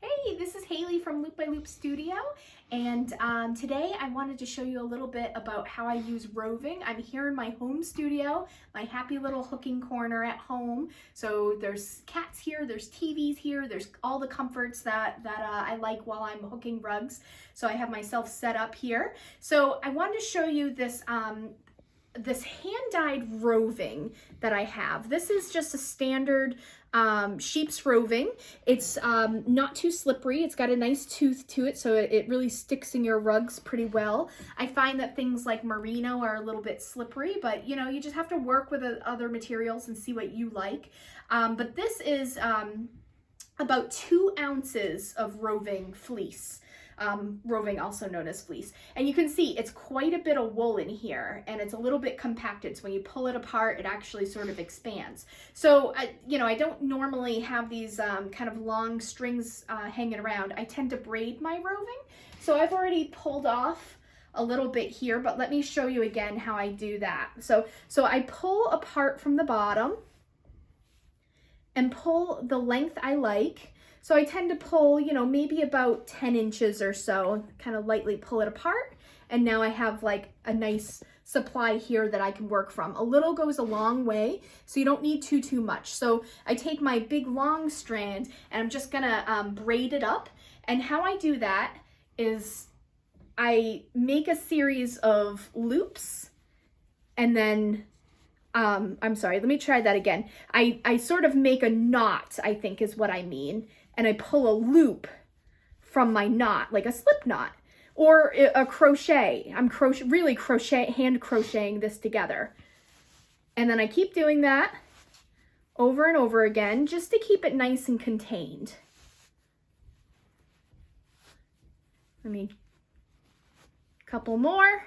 Hey, this is Haley from Loop by Loop Studio, and today I wanted to show you a little bit about how I use roving. I'm here in my home studio, my happy little hooking corner at home. So there's cats here, there's TVs here, there's all the comforts that I like while I'm hooking rugs. So I have myself set up here. So I wanted to show you this this hand-dyed roving that I have. This is just a standard sheep's roving. It's not too slippery. It's got a nice tooth to it, so it really sticks in your rugs pretty well. I find that things like merino are a little bit slippery, but you know, you just have to work with other materials and see what you like. But this is about 2 ounces of roving fleece. Roving, also known as fleece. And you can see it's quite a bit of wool in here, and it's a little bit compacted. So when you pull it apart, it actually sort of expands. So, you know, I don't normally have these kind of long strings hanging around. I tend to braid my roving. So I've already pulled off a little bit here, but let me show you again how I do that. So I pull apart from the bottom and pull the length I like. So I tend to pull, you know, maybe about 10 inches or so, kind of lightly pull it apart. And now I have like a nice supply here that I can work from. A little goes a long way, so you don't need too much. So I take my big long strand and I'm just gonna braid it up. And how I do that is I make a series of loops and then I'm sorry, let me try that again. I sort of make a knot, I think is what I mean. And I pull a loop from my knot, like a slip knot, or a crochet. I'm hand crocheting this together. And then I keep doing that over and over again, just to keep it nice and contained. Let me, couple more.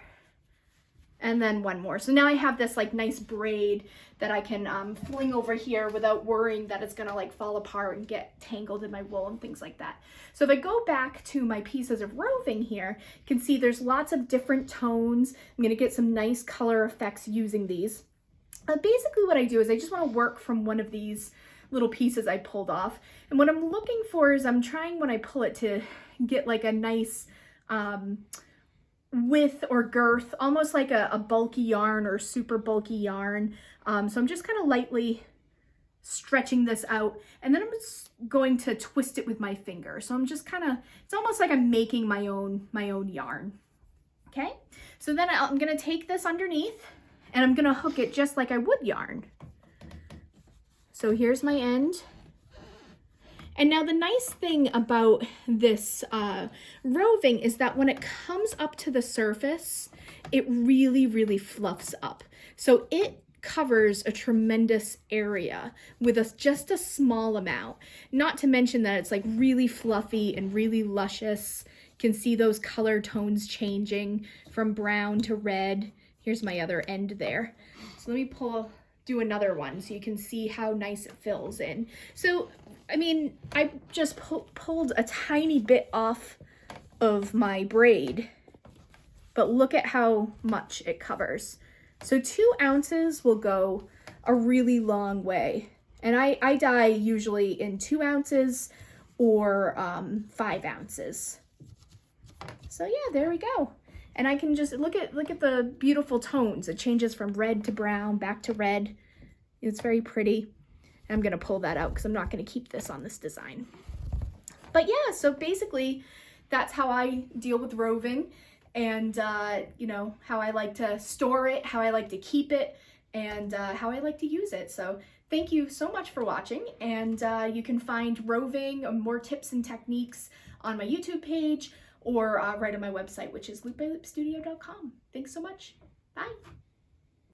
And then one more. So now I have this like nice braid that I can fling over here without worrying that it's gonna like fall apart and get tangled in my wool and things like that. So if I go back to my pieces of roving here, you can see there's lots of different tones. I'm gonna get some nice color effects using these. Basically what I do is I just wanna work from one of these little pieces I pulled off. And what I'm looking for is I'm trying when I pull it to get like a nice, width or girth, almost like a bulky yarn or super bulky yarn. So I'm just kind of lightly stretching this out, and then I'm just going to twist it with my finger. So I'm just kind of, it's almost like I'm making my own yarn. Okay, so then I'm gonna take this underneath and I'm gonna hook it just like I would yarn. So here's my end. And now the nice thing about this roving is that when it comes up to the surface, it really fluffs up. So it covers a tremendous area with just a small amount. Not to mention that it's like really fluffy and really luscious. You can see those color tones changing from brown to red. Here's my other end there. So let me do another one so you can see how nice it fills in. So, I mean, I just pulled a tiny bit off of my braid, but look at how much it covers. So 2 ounces will go a really long way. And I dye usually in 2 ounces or 5 ounces. So yeah, there we go. And I can just look at the beautiful tones. It changes from red to brown, back to red. It's very pretty. I'm gonna pull that out because I'm not gonna keep this on this design. But yeah, so basically that's how I deal with roving, and you know, how I like to store it, how I like to keep it, and how I like to use it. So thank you so much for watching, and you can find roving or more tips and techniques on my YouTube page or right on my website, which is loopbyloopstudio.com. Thanks so much. Bye.